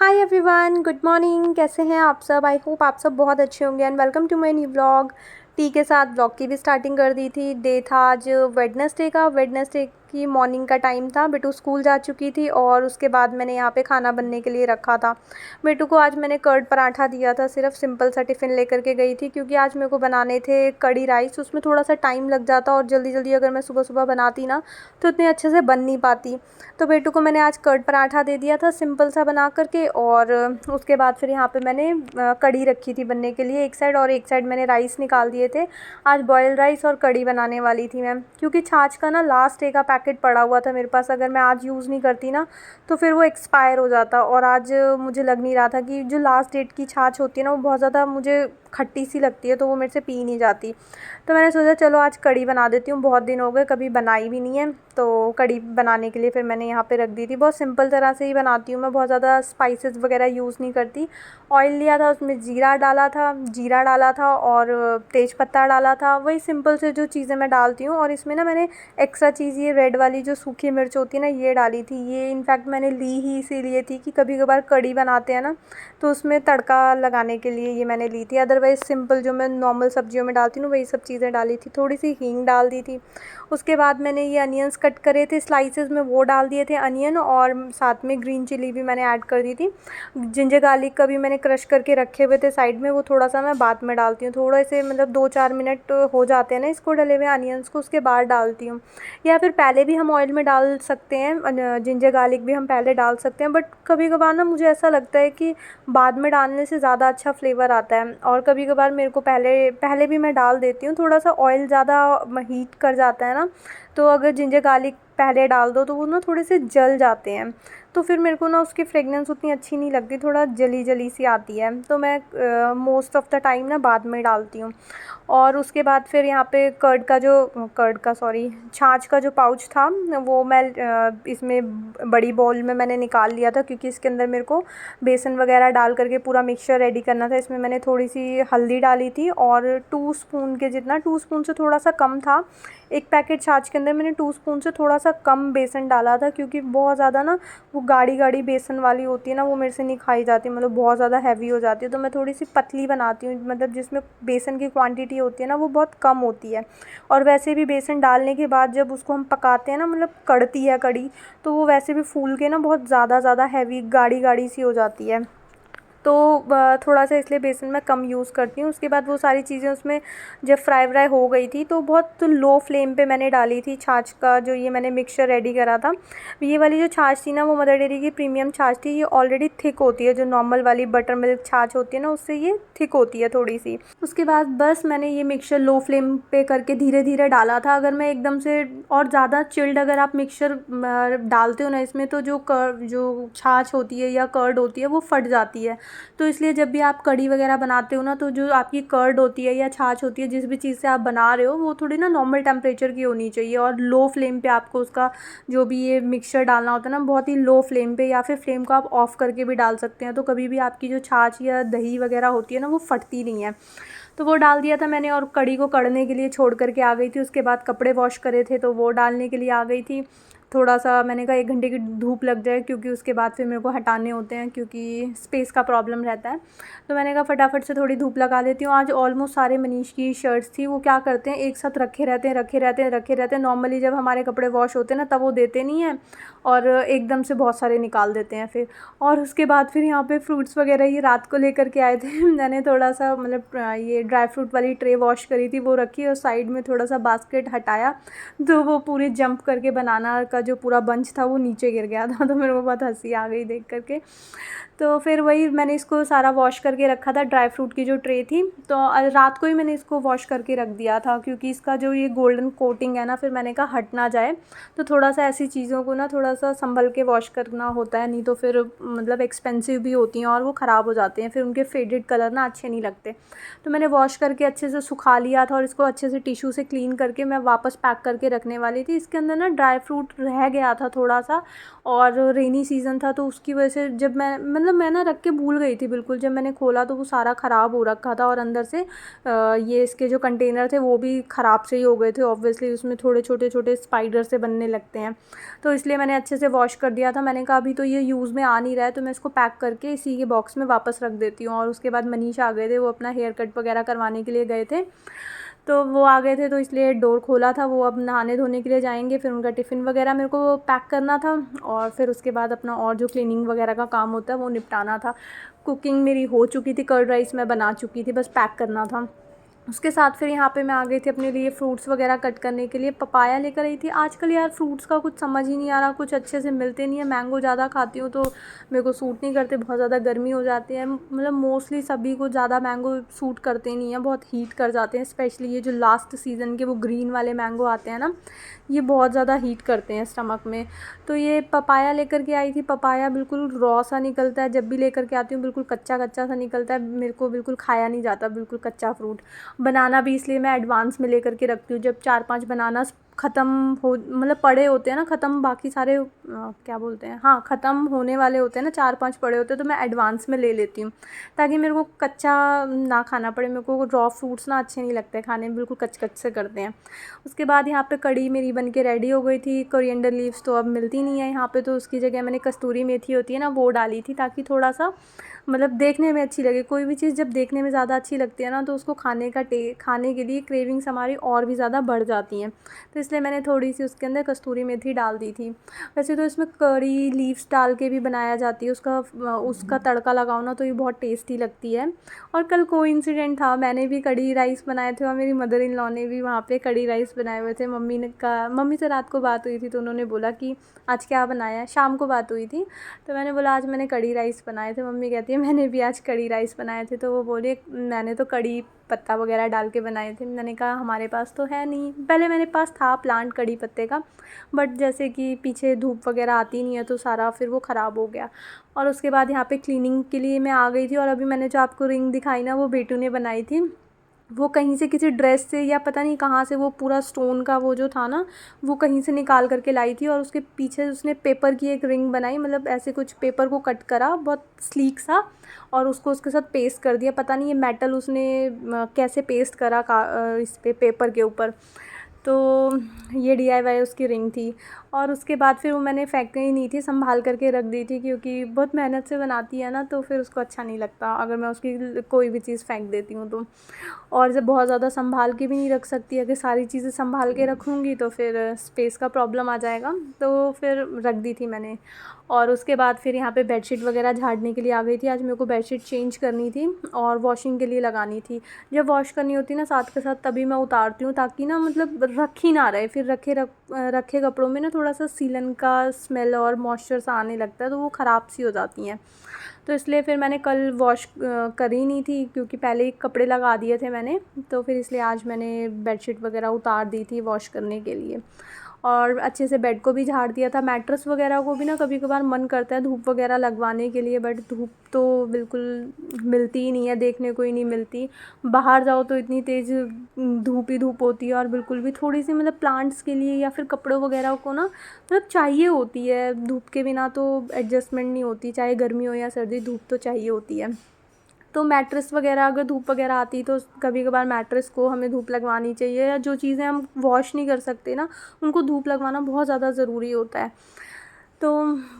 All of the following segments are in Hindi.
Hi everyone, good morning. कैसे हैं आप सब? आई होप आप सब बहुत अच्छे होंगे and welcome to my new vlog. Tea के साथ व्लॉग की भी स्टार्टिंग कर दी थी। डे था आज वेडनेसडे की मॉर्निंग का टाइम था। बिट्टू स्कूल जा चुकी थी और उसके बाद मैंने यहाँ पे खाना बनने के लिए रखा था। बिट्टू को आज मैंने कर्ड पराठा दिया था, सिर्फ सिंपल सा टिफ़िन लेकर के गई थी क्योंकि आज मेरे को बनाने थे कड़ी राइस। उसमें थोड़ा सा टाइम लग जाता और जल्दी जल्दी अगर मैं सुबह सुबह बनाती ना तो इतने अच्छे से बन नहीं पाती। तो बिट्टू को मैंने आज कर्ड पराठा दे दिया था सिंपल सा बना करके। और उसके बाद फिर यहाँ पे मैंने कड़ी रखी थी बनने के लिए एक साइड, और एक साइड मैंने राइस निकाल दिए थे। आज बॉयल राइस और कड़ी बनाने वाली थी मैं, क्योंकि छाछ का ना लास्ट डे का पैकेट पड़ा हुआ था मेरे पास। अगर मैं आज यूज़ नहीं करती ना तो फिर वो एक्सपायर हो जाता, और आज मुझे लग नहीं रहा था कि जो लास्ट डेट की छाछ होती है ना वो बहुत ज़्यादा मुझे खट्टी सी लगती है, तो वो मेरे से पी नहीं जाती। तो मैंने सोचा चलो आज कड़ी बना देती हूँ, बहुत दिन हो गए कभी बनाई भी नहीं है। तो कड़ी बनाने के लिए फिर मैंने यहाँ पे रख दी थी। बहुत सिंपल तरह से ही बनाती हूँ मैं, बहुत ज़्यादा स्पाइसेस वगैरह यूज़ नहीं करती। ऑयल लिया था, उसमें जीरा डाला था और तेज पत्ता डाला था। वही सिंपल से जो चीज़ें मैं डालती हूँ। और इसमें ना मैंने एक्स्ट्रा चीज़ ये रेड वाली जो सूखी मिर्च होती है ना ये डाली थी। ये इनफैक्ट मैंने ली ही इसीलिए थी कि कभी कभार कड़ी बनाते हैं ना तो उसमें तड़का लगाने के लिए ये मैंने ली थी। अदरवाइज़ सिंपल जो मैं नॉर्मल सब्जियों में डालती हूँ वही सब चीज़ें डाली थी। थोड़ी सी हींग डाल दी थी। उसके बाद मैंने ये अनियंस कट करे थे स्लाइसेस में, वो डाल दिए थे अनियन, और साथ में ग्रीन चिली भी मैंने ऐड कर दी थी। जिंजर गार्लिक का भी मैंने क्रश करके रखे हुए थे साइड में, वो थोड़ा सा मैं बाद में डालती हूँ। थोड़ा से मतलब 2-4 मिनट हो जाते हैं ना इसको डले हुए अनियंस को, उसके बाद डालती हूँ। या फिर पहले भी हम ऑयल में डाल सकते हैं, जिंजर गार्लिक भी हम पहले डाल सकते हैं, बट कभी कभार ना मुझे ऐसा लगता है कि बाद में डालने से ज़्यादा अच्छा फ्लेवर आता है। और कभी कभार मेरे को पहले पहले भी मैं डाल देती हूँ। थोड़ा सा ऑयल ज़्यादा हीट कर जाता है ना, तो अगर जिंजर गार्लिक पहले डाल दो तो वो ना थोड़े से जल जाते हैं। तो फिर मेरे को ना उसकी फ्रेगनेंस उतनी अच्छी नहीं लगती, थोड़ा जली जली सी आती है। तो मैं मोस्ट ऑफ़ द टाइम ना बाद में डालती हूँ। और उसके बाद फिर यहाँ पे कर्ड का सॉरी छाछ का जो पाउच था वो मैं इसमें बड़ी बाउल में मैंने निकाल लिया था, क्योंकि इसके अंदर मेरे को बेसन वगैरह डाल करके पूरा मिक्सचर रेडी करना था। इसमें मैंने थोड़ी सी हल्दी डाली थी और 2 स्पून के जितना, 2 स्पून से थोड़ा सा कम था। एक पैकेट छाछ के अंदर मैंने 2 स्पून से थोड़ा सा कम बेसन डाला था, क्योंकि बहुत ज़्यादा ना वो गाढ़ी गाढ़ी बेसन वाली होती है ना, वो मेरे से नहीं खाई जाती, मतलब बहुत ज़्यादा हैवी हो जाती है। तो मैं थोड़ी सी पतली बनाती हूँ, मतलब जिसमें बेसन की क्वांटिटी होती है ना वो बहुत कम होती है। और वैसे भी बेसन डालने के बाद जब उसको हम पकाते हैं ना, मतलब कड़ती है कड़ी, तो वो वैसे भी फूल के ना बहुत ज़्यादा हैवी गाढ़ी गाढ़ी सी हो जाती है। तो थोड़ा सा इसलिए बेसन मैं कम यूज़ करती हूँ। उसके बाद वो सारी चीज़ें उसमें जब फ्राई हो गई थी तो बहुत लो फ्लेम पे मैंने डाली थी छाछ का जो ये मैंने मिक्सचर रेडी करा था। ये वाली जो छाछ थी ना वो मदर डेयरी की प्रीमियम छाछ थी। ये ऑलरेडी थिक होती है, जो नॉर्मल वाली बटर मिल्क छाछ होती है ना उससे ये थिक होती है थोड़ी सी। उसके बाद बस मैंने ये मिक्सचर लो फ्लेम पे करके धीरे धीरे डाला था। अगर मैं एकदम से और ज़्यादा चिल्ड अगर आप मिक्सचर डालते हो ना इसमें, तो जो छाछ होती है या कर्ड होती है वो फट जाती है। तो इसलिए जब भी आप कढ़ी वगैरह बनाते हो ना, तो जो आपकी कर्ड होती है या छाछ होती है, जिस भी चीज़ से आप बना रहे हो, वो थोड़ी ना नॉर्मल टेम्परेचर की होनी चाहिए। और लो फ्लेम पे आपको उसका जो भी ये मिक्सचर डालना होता है ना, बहुत ही लो फ्लेम पे, या फिर फ्लेम को आप ऑफ़ करके भी डाल सकते हैं। तो कभी भी आपकी जो छाछ या दही वगैरह होती है ना वो फटती नहीं है। तो वो डाल दिया था मैंने और कढ़ी को कढ़ने के लिए छोड़ करके आ गई थी। उसके बाद कपड़े वॉश करे थे तो वो डालने के लिए आ गई थी। थोड़ा सा मैंने कहा 1 घंटे की धूप लग जाए, क्योंकि उसके बाद फिर मेरे को हटाने होते हैं, क्योंकि स्पेस का प्रॉब्लम रहता है। तो मैंने कहा फटाफट से थोड़ी धूप लगा लेती हूँ। आज ऑलमोस्ट सारे मनीष की शर्ट्स थी, वो क्या करते हैं एक साथ रखे रहते हैं। नॉर्मली जब हमारे कपड़े वॉश होते हैं ना तब वो देते नहीं हैं, और एकदम से बहुत सारे निकाल देते हैं फिर। और उसके बाद फिर यहाँ पे फ्रूट्स वगैरह ये रात को लेकर के आए थे। मैंने थोड़ा सा मतलब ये ड्राई फ्रूट वाली ट्रे वॉश करी थी वो रखी, और साइड में थोड़ा सा बास्केट हटाया तो वो पूरी जंप करके बनाना का जो पूरा बंच था वो नीचे गिर गया था। तो मेरे को बहुत हंसी आ गई देख करके। तो फिर वही मैंने इसको सारा वॉश करके रखा था, ड्राई फ्रूट की जो ट्रे थी। तो रात को ही मैंने इसको वॉश करके रख दिया था, क्योंकि इसका जो ये गोल्डन कोटिंग है ना, फिर मैंने कहा हट ना जाए। तो थोड़ा सा ऐसी चीज़ों को ना थोड़ा सा संभल के वॉश करना होता है, नहीं तो फिर मतलब एक्सपेंसिव भी होती हैं और वो ख़राब हो जाते हैं, फिर उनके फेडेड कलर ना अच्छे नहीं लगते। तो मैंने वॉश करके अच्छे से सुखा लिया था, और इसको अच्छे से टिश्यू से क्लीन करके मैं वापस पैक करके रखने वाली थी। इसके अंदर ना ड्राई फ्रूट रह गया था थोड़ा सा, और रेनी सीज़न था तो उसकी वजह से जब मैं ना रख के भूल गई थी बिल्कुल। जब मैंने खोला तो वो सारा ख़राब हो रखा था, और अंदर से ये इसके जो कंटेनर थे वो भी ख़राब से ही हो गए थे। ऑब्वियसली उसमें थोड़े छोटे छोटे स्पाइडर से बनने लगते हैं, तो इसलिए मैंने अच्छे से वॉश कर दिया था। मैंने कहा अभी तो ये यूज़ में आ नहीं रहा है, तो मैं इसको पैक करके इसी के बॉक्स में वापस रख देती हूँ। और उसके बाद मनीष आ गए थे, वो अपना हेयर कट वगैरह करवाने के लिए गए थे, तो वो आ गए थे, तो इसलिए डोर खोला था। वो अब नहाने धोने के लिए जाएंगे, फिर उनका टिफ़िन वगैरह मेरे को पैक करना था, और फिर उसके बाद अपना और जो क्लीनिंग वगैरह का काम होता है वो निपटाना था। कुकिंग मेरी हो चुकी थी, कर्ड राइस मैं बना चुकी थी, बस पैक करना था। उसके साथ फिर यहाँ पे मैं आ गई थी अपने लिए फ्रूट्स वगैरह कट करने के लिए। पपाया लेकर आई थी। आजकल यार फ्रूट्स का कुछ समझ ही नहीं आ रहा, कुछ अच्छे से मिलते नहीं है। मैंगो ज़्यादा खाती हूँ तो मेरे को सूट नहीं करते, बहुत ज़्यादा गर्मी हो जाती है। मतलब मोस्टली सभी को ज़्यादा मैंगो सूट करते नहीं हैं, बहुत हीट कर जाते हैं। स्पेशली ये जो लास्ट सीज़न के वो ग्रीन वाले मैंगो आते हैं ना, ये बहुत ज़्यादा हीट करते हैं स्टमक में। तो ये पपाया लेकर के आई थी। पपाया बिल्कुल रॉ सा निकलता है, जब भी लेकर के आती हूँ बिल्कुल कच्चा कच्चा सा निकलता है। मेरे को बिल्कुल खाया नहीं जाता बिल्कुल कच्चा फ्रूट। बनाना भी इसलिए मैं एडवांस में लेकर के रखती हूँ। जब 4-5 बनानास ख़त्म हो, मतलब पड़े होते हैं ना, ख़त्म बाकी सारे क्या बोलते हैं, हाँ ख़त्म होने वाले होते हैं ना, 4-5 पड़े होते हैं, तो मैं एडवांस में ले लेती हूँ ताकि मेरे को कच्चा ना खाना पड़े। मेरे को रॉ फ्रूट्स ना अच्छे नहीं लगते खाने में, बिल्कुल कच कच से करते हैं। उसके बाद यहाँ पे कड़ी मेरी बन के रेडी हो गई थी। कोरिएंडर लीव्स तो अब मिलती नहीं है यहाँ पे, तो उसकी जगह मैंने कस्तूरी मेथी होती है ना, वो डाली थी, ताकि थोड़ा सा मतलब देखने में अच्छी लगे। कोई भी चीज़ जब देखने में ज़्यादा अच्छी लगती है ना, तो उसको खाने के लिए क्रेविंग्स हमारी और भी ज़्यादा बढ़ जाती हैं। तो इसलिए मैंने थोड़ी सी उसके अंदर कस्तूरी मेथी डाल दी थी। वैसे तो इसमें कड़ी लीव्स डाल के भी बनाया जाती है, उसका तड़का लगाओ ना तो ये बहुत टेस्टी लगती है। और कल कोइंसिडेंट था, मैंने भी कड़ी राइस बनाए थे और मेरी मदर इन लॉ ने भी वहाँ पे कड़ी राइस बनाए हुए थे। मम्मी से रात को बात हुई थी, तो उन्होंने बोला कि आज क्या बनाया है। शाम को बात हुई थी, तो मैंने बोला आज मैंने कड़ी राइस बनाए थे। मम्मी कहती है मैंने भी आज कड़ी राइस बनाए थे। तो वो बोले मैंने तो कड़ी पत्ता वगैरह डाल के बनाए थे। मैंने कहा हमारे पास तो है नहीं। पहले मेरे पास था प्लांट कड़ी पत्ते का, बट जैसे कि पीछे धूप वगैरह आती नहीं है तो सारा फिर वो ख़राब हो गया। और उसके बाद यहाँ पे क्लीनिंग के लिए मैं आ गई थी। और अभी मैंने जो आपको रिंग दिखाई ना, वो बेटू ने बनाई थी। वो कहीं से किसी ड्रेस से या पता नहीं कहाँ से वो पूरा स्टोन का वो जो था ना, वो कहीं से निकाल करके लाई थी। और उसके पीछे उसने पेपर की एक रिंग बनाई, मतलब ऐसे कुछ पेपर को कट करा बहुत स्लीक सा, और उसको उसके साथ पेस्ट कर दिया। पता नहीं ये मेटल उसने कैसे पेस्ट करा इस पे पेपर के ऊपर। तो ये DIY उसकी रिंग थी। और उसके बाद फिर वो मैंने फेंकी नहीं थी, संभाल करके रख दी थी, क्योंकि बहुत मेहनत से बनाती है ना, तो फिर उसको अच्छा नहीं लगता अगर मैं उसकी कोई भी चीज़ फेंक देती हूँ तो। और जब बहुत ज़्यादा संभाल के भी नहीं रख सकती, अगर सारी चीज़ें संभाल के रखूँगी तो फिर स्पेस का प्रॉब्लम आ जाएगा, तो फिर रख दी थी मैंने। और उसके बाद फिर यहाँ पे बेडशीट वगैरह झाड़ने के लिए आ गई थी। आज मेरे को बेडशीट चेंज करनी थी और वॉशिंग के लिए लगानी थी। जब वॉश करनी होती है ना साथ के साथ, तभी मैं उतारती हूँ, ताकि ना मतलब रख ही ना रहे। फिर रखे कपड़ों में ना थोड़ा सा सीलन का स्मेल और मॉइस्चर सा आने लगता है, तो वो ख़राब सी हो जाती हैं। तो इसलिए फिर मैंने कल वॉश करी नहीं थी, क्योंकि पहले ही कपड़े लगा दिए थे मैंने। तो फिर इसलिए आज मैंने बेडशीट वगैरह उतार दी थी वॉश करने के लिए। और अच्छे से बेड को भी झाड़ दिया था। मैट्रेस वगैरह को भी ना कभी कभार मन करता है धूप वगैरह लगवाने के लिए, बट धूप तो बिल्कुल मिलती ही नहीं है, देखने को ही नहीं मिलती। बाहर जाओ तो इतनी तेज़ धूप ही धूप होती है, और बिल्कुल भी थोड़ी सी मतलब प्लांट्स के लिए या फिर कपड़ों वगैरह को ना मतलब चाहिए होती है। धूप के बिना तो एडजस्टमेंट नहीं होती, चाहे गर्मी हो या सर्दी, धूप तो चाहिए होती है। तो मैट्रेस वगैरह अगर धूप वगैरह आती तो कभी कभार मैट्रेस को हमें धूप लगवानी चाहिए, या जो चीज़ें हम वॉश नहीं कर सकते ना, उनको धूप लगवाना बहुत ज़्यादा ज़रूरी होता है। तो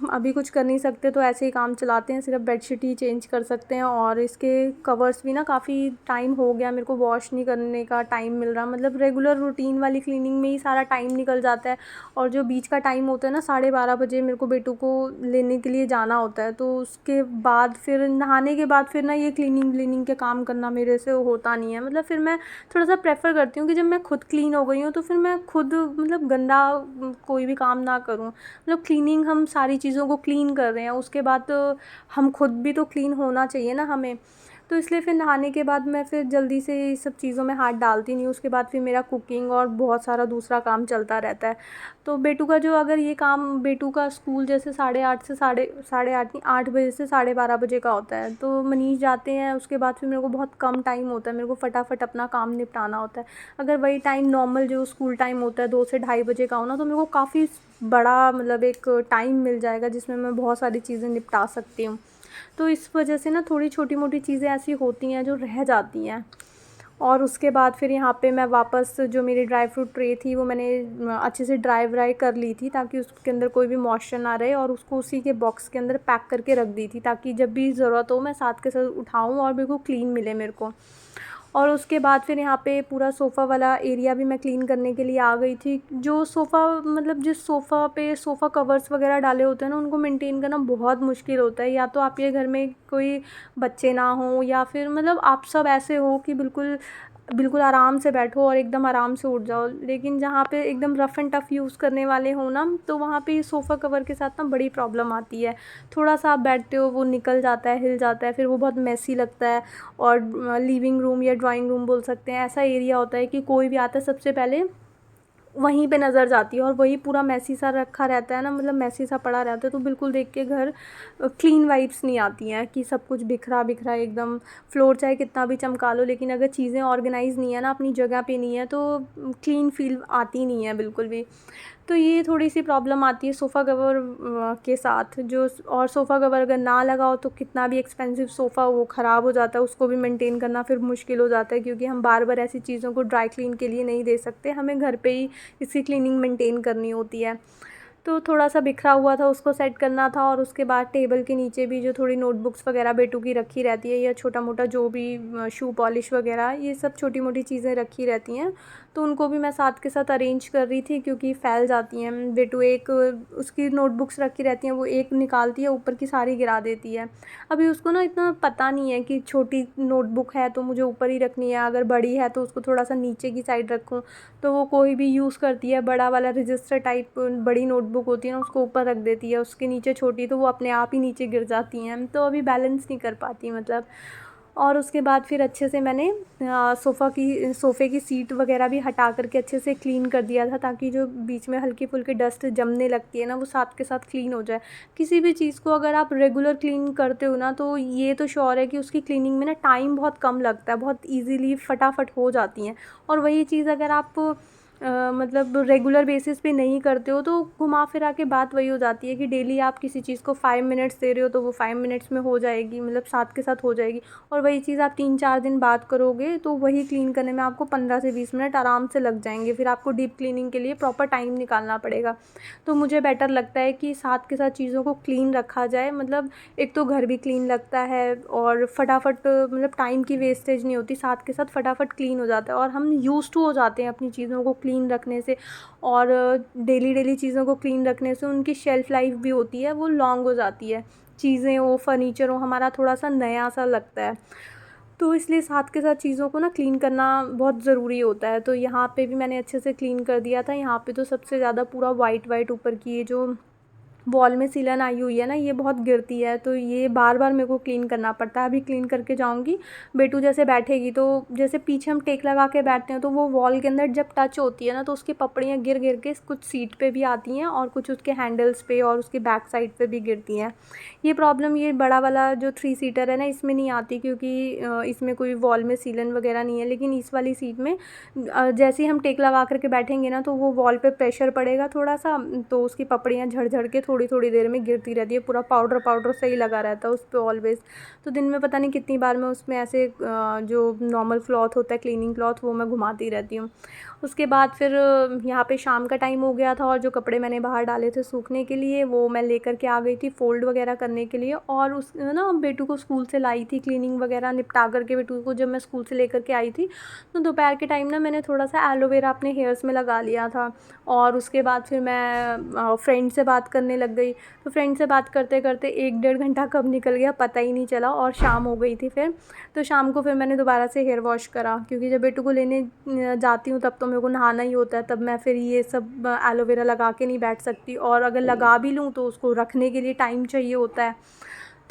अभी कुछ कर नहीं सकते, तो ऐसे ही काम चलाते हैं, सिर्फ बेडशीट ही चेंज कर सकते हैं। और इसके कवर्स भी ना काफ़ी टाइम हो गया मेरे को वॉश नहीं करने का टाइम मिल रहा, मतलब रेगुलर रूटीन वाली क्लीनिंग में ही सारा टाइम निकल जाता है। और जो बीच का टाइम होता है ना, 12:30 बजे मेरे को बेटू को लेने के लिए जाना होता है, तो उसके बाद फिर नहाने के बाद फिर ना ये क्लीनिंग के काम करना मेरे से होता नहीं है। मतलब फिर मैं थोड़ा सा प्रेफर करती हूँ कि जब मैं खुद क्लीन हो गई हूँ तो फिर मैं खुद मतलब गंदा कोई भी काम ना करूँ। मतलब क्लीनिंग, हम सारी चीज़ों को क्लीन कर रहे हैं, उसके बाद तो हम खुद भी तो क्लीन होना चाहिए ना हमें। तो इसलिए फिर नहाने के बाद मैं फिर जल्दी से इस सब चीज़ों में हाथ डालती नहीं हूँ। उसके बाद फिर मेरा कुकिंग और बहुत सारा दूसरा काम चलता रहता है। तो बेटू का जो अगर ये काम, बेटू का स्कूल जैसे 8:30 से साढ़े 8 नहीं, 8 बजे से 12:30 बजे का होता है। तो मनीष जाते हैं, उसके बाद फिर मेरे को बहुत कम टाइम होता है, मेरे को फटाफट अपना काम निपटाना होता है। अगर वही टाइम नॉर्मल जो स्कूल टाइम होता है 2 से ढाई बजे का हो ना, तो मेरे को काफ़ी बड़ा मतलब एक टाइम मिल जाएगा जिसमें मैं बहुत सारी चीज़ें निपटा सकती हूँ। तो इस वजह से ना थोड़ी छोटी मोटी चीज़ें ऐसी होती हैं जो रह जाती हैं। और उसके बाद फिर यहाँ पे मैं वापस जो मेरी ड्राई फ्रूट ट्रे थी वो मैंने अच्छे से ड्राई व्राई कर ली थी, ताकि उसके अंदर कोई भी मॉइस्चर ना रहे, और उसको उसी के बॉक्स के अंदर पैक करके रख दी थी, ताकि जब भी ज़रूरत हो मैं साथ के साथ उठाऊँ और बिल्कुल क्लीन मिले मेरे को। और उसके बाद फिर यहाँ पे पूरा सोफ़ा वाला एरिया भी मैं क्लीन करने के लिए आ गई थी। जो सोफ़ा मतलब जिस सोफ़ा पे सोफ़ा कवर्स वगैरह डाले होते हैं ना, उनको मेंटेन करना बहुत मुश्किल होता है। या तो आपके घर में कोई बच्चे ना हों, या फिर मतलब आप सब ऐसे हो कि बिल्कुल बिल्कुल आराम से बैठो और एकदम आराम से उठ जाओ। लेकिन जहाँ पे एकदम रफ़ एंड टफ़ यूज़ करने वाले हो ना, तो वहाँ पे ये सोफ़ा कवर के साथ ना बड़ी प्रॉब्लम आती है। थोड़ा-सा आप बैठते हो, वो निकल जाता है, हिल जाता है, फिर वो बहुत मेसी लगता है। और लिविंग रूम या ड्राइंग रूम बोल सकते हैं, ऐसा एरिया होता है कि कोई भी आता है सबसे पहले वहीं पे नज़र जाती है, और वही पूरा मेसी सा रखा रहता है ना, मतलब मेसी सा पड़ा रहता है, तो बिल्कुल देख के घर क्लीन वाइब्स नहीं आती हैं कि सब कुछ बिखरा बिखरा एकदम। फ्लोर चाहे कितना भी चमका लो, लेकिन अगर चीज़ें ऑर्गेनाइज़ नहीं है ना, अपनी जगह पे नहीं है, तो क्लीन फील आती नहीं है बिल्कुल भी। तो ये थोड़ी-सी प्रॉब्लम आती है सोफ़ा कवर के साथ। जो और सोफ़ा कवर अगर ना लगाओ तो कितना भी एक्सपेंसिव सोफ़ा हो वो ख़राब हो जाता है, उसको भी मेंटेन करना फिर मुश्किल हो जाता है, क्योंकि हम बार-बार ऐसी चीज़ों को ड्राई क्लीन के लिए नहीं दे सकते, हमें घर पे ही इसकी क्लीनिंग मेंटेन करनी होती है। तो थोड़ा-सा बिखरा हुआ था, उसको सेट करना था, और उसके बाद टेबल के नीचे भी जो थोड़ी नोटबुक्स वगैरह बेटू की रखी रहती है, या छोटा-मोटा जो भी शू पॉलिश वगैरह, ये सब छोटी-मोटी चीज़ें रखी रहती हैं, तो उनको भी मैं साथ के साथ अरेंज कर रही थी, क्योंकि फैल जाती हैं। बेटू एक उसकी नोटबुक्स रखी रहती हैं, वो एक निकालती है, ऊपर की सारी गिरा देती है। अभी उसको ना इतना पता नहीं है कि छोटी नोटबुक है तो मुझे ऊपर ही रखनी है, अगर बड़ी है तो उसको थोड़ा-सा नीचे की साइड रखूँ। तो वो कोई भी यूज़ करती है, बड़ा वाला रजिस्टर टाइप बड़ी नोटबुक होती है ना, उसको ऊपर रख देती है, उसके नीचे छोटी, तो वो अपने आप ही नीचे गिर जाती हैं, तो अभी बैलेंस नहीं कर पाती मतलब। और उसके बाद फिर अच्छे से मैंने सोफ़े की सीट वगैरह भी हटा कर के अच्छे से क्लीन कर दिया था, ताकि जो बीच में हल्की-फुल्की डस्ट जमने लगती है ना, वो साथ के साथ क्लीन हो जाए। किसी भी चीज़ को अगर आप रेगुलर क्लीन करते हो ना, तो ये तो श्योर है कि उसकी क्लीनिंग में ना टाइम बहुत कम लगता है, बहुत ईज़िली फटाफट हो जाती हैं। और वही चीज़ अगर आप मतलब रेगुलर बेसिस पे नहीं करते हो, तो घुमा फिरा के बात वही हो जाती है कि डेली आप किसी चीज़ को 5 मिनट्स दे रहे हो, तो वो 5 मिनट्स में हो जाएगी, मतलब साथ के साथ हो जाएगी। और वही चीज़ आप 3-4 दिन बाद करोगे, तो वही क्लीन करने में आपको 15 से 20 मिनट आराम से लग जाएंगे। फिर आपको डीप क्लीनिंग के लिए प्रॉपर टाइम निकालना पड़ेगा। तो मुझे बेटर लगता है कि साथ के साथ चीज़ों को क्लीन रखा जाए, मतलब एक तो घर भी क्लीन लगता है, और फटाफट मतलब टाइम की वेस्टेज नहीं होती, साथ के साथ फटाफट क्लीन हो जाता है, और हम यूज़ टू हो जाते हैं अपनी चीज़ों को क्लीन रखने से। और डेली डेली चीज़ों को क्लीन रखने से उनकी शेल्फ़ लाइफ भी होती है, वो लॉन्ग हो जाती है। चीज़ें हो, फर्नीचर हो, हमारा थोड़ा-सा नया सा लगता है। तो इसलिए साथ के साथ चीज़ों को ना क्लीन करना बहुत ज़रूरी होता है। तो यहाँ पे भी मैंने अच्छे से क्लीन कर दिया था। यहाँ पे तो सबसे ज़्यादा पूरा वाइट ऊपर की ये जो वॉल में सिलन आई हुई है ना, ये बहुत गिरती है, तो ये बार-बार मेरे को क्लीन करना पड़ता है। अभी क्लीन करके जाऊँगी, बेटू जैसे बैठेगी, तो जैसे पीछे हम टेक लगा के बैठते हैं, तो वो वॉल के अंदर जब टच होती है ना, तो उसकी पपड़ियाँ गिर के कुछ सीट पे भी आती हैं, और कुछ उसके हैंडल्स पे और उसके बैक साइड पे भी गिरती हैं। ये प्रॉब्लम ये बड़ा वाला जो 3 सीटर है ना, इसमें नहीं आती, क्योंकि इसमें कोई वॉल में सीलन वगैरह नहीं है। लेकिन इस वाली सीट में जैसे ही हम टेक लगा कर के बैठेंगे ना, तो वो वॉल पे प्रेशर पड़ेगा थोड़ा-सा, तो उसकी पपड़ियाँ झड़ के थोड़ी-थोड़ी देर में गिरती रहती है। पूरा पाउडर सा ही लगा रहता है उस पे ऑलवेज़। तो दिन में पता नहीं कितनी बार मैं उसमें ऐसे जो नॉर्मल क्लॉथ होता है, क्लीनिंग क्लॉथ, वो मैं घुमाती रहती हूँ। उसके बाद फिर यहाँ पे शाम का टाइम हो गया था, और जो कपड़े मैंने बाहर डाले थे सूखने के लिए, वो मैं लेकर के आ गई थी फ़ोल्ड वगैरह करने के लिए। और उस ना बेटू को स्कूल से लाई थी, क्लीनिंग वगैरह निपटा कर के बेटू को जब मैं स्कूल से लेकर के आई थी, तो दोपहर के टाइम ना मैंने थोड़ा-सा एलोवेरा अपने हेयर्स में लगा लिया था। और उसके बाद फिर मैं फ्रेंड से बात करने लग गई। तो फ्रेंड से बात करते-करते 1 डेढ़ घंटा कब निकल गया पता ही नहीं चला, और शाम हो गई थी फिर। तो शाम को फिर मैंने दोबारा से हेयर वॉश करा, क्योंकि जब बेटू को लेने जाती हूँ तब तो मेरे को नहाना ही होता है, तब मैं फिर ये सब एलोवेरा लगा के नहीं बैठ सकती, और अगर लगा भी लूँ तो उसको रखने के लिए टाइम चाहिए होता है।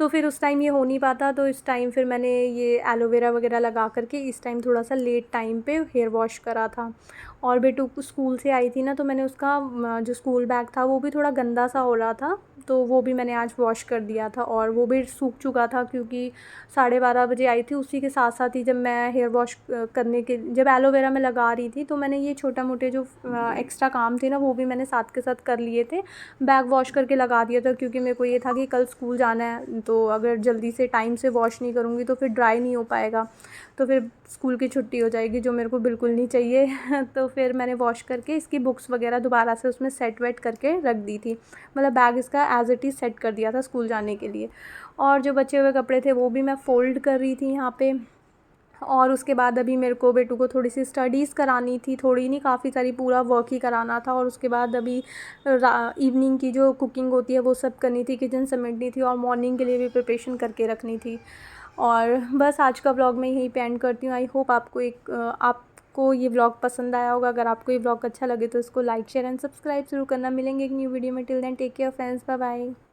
तो फिर उस टाइम ये हो नहीं पाता, तो इस टाइम फिर मैंने ये एलोवेरा वगैरह लगा करके इस टाइम थोड़ा सा लेट टाइम पे हेयर वॉश करा था। और बेटू स्कूल से आई थी ना, तो मैंने उसका जो स्कूल बैग था वो भी थोड़ा गंदा सा हो रहा था, तो वो भी मैंने आज वॉश कर दिया था और वो भी सूख चुका था, क्योंकि 12:30 बजे आई थी। उसी के साथ साथ ही जब मैं हेयर वॉश करने के जब एलोवेरा में लगा रही थी, तो मैंने ये छोटा मोटे जो एक्स्ट्रा काम थे ना, वो भी मैंने साथ के साथ कर लिए थे। बैग वॉश करके लगा दिया था, क्योंकि मेरे को ये था कि कल स्कूल जाना है, तो अगर जल्दी से टाइम से वॉश नहीं करूँगी तो फिर ड्राई नहीं हो पाएगा, तो फिर स्कूल की छुट्टी हो जाएगी, जो मेरे को बिल्कुल नहीं चाहिए। तो फिर मैंने वॉश करके इसकी बुक्स वगैरह दोबारा से उसमें सेट वेट करके रख दी थी, मतलब बैग इसका एज़ इट इज़ सेट कर दिया था स्कूल जाने के लिए। और जो बचे हुए कपड़े थे वो भी मैं फ़ोल्ड कर रही थी यहाँ पे। और उसके बाद अभी मेरे को बेटू को थोड़ी सी स्टडीज़ करानी थी, थोड़ी नहीं काफ़ी सारी, पूरा वर्क ही कराना था। और उसके बाद अभी इवनिंग की जो कुकिंग होती है वो सब करनी थी, किचन समेटनी थी और मॉर्निंग के लिए भी प्रिपरेशन करके रखनी थी। और बस आज का व्लॉग मैं यहीं पे एंड करती हूँ। आई होप आपको ये व्लॉग पसंद आया होगा। अगर आपको ये व्लॉग अच्छा लगे तो इसको लाइक शेयर एंड सब्सक्राइब ज़रूर करना। मिलेंगे एक न्यू वीडियो में। Till then take care friends, bye bye.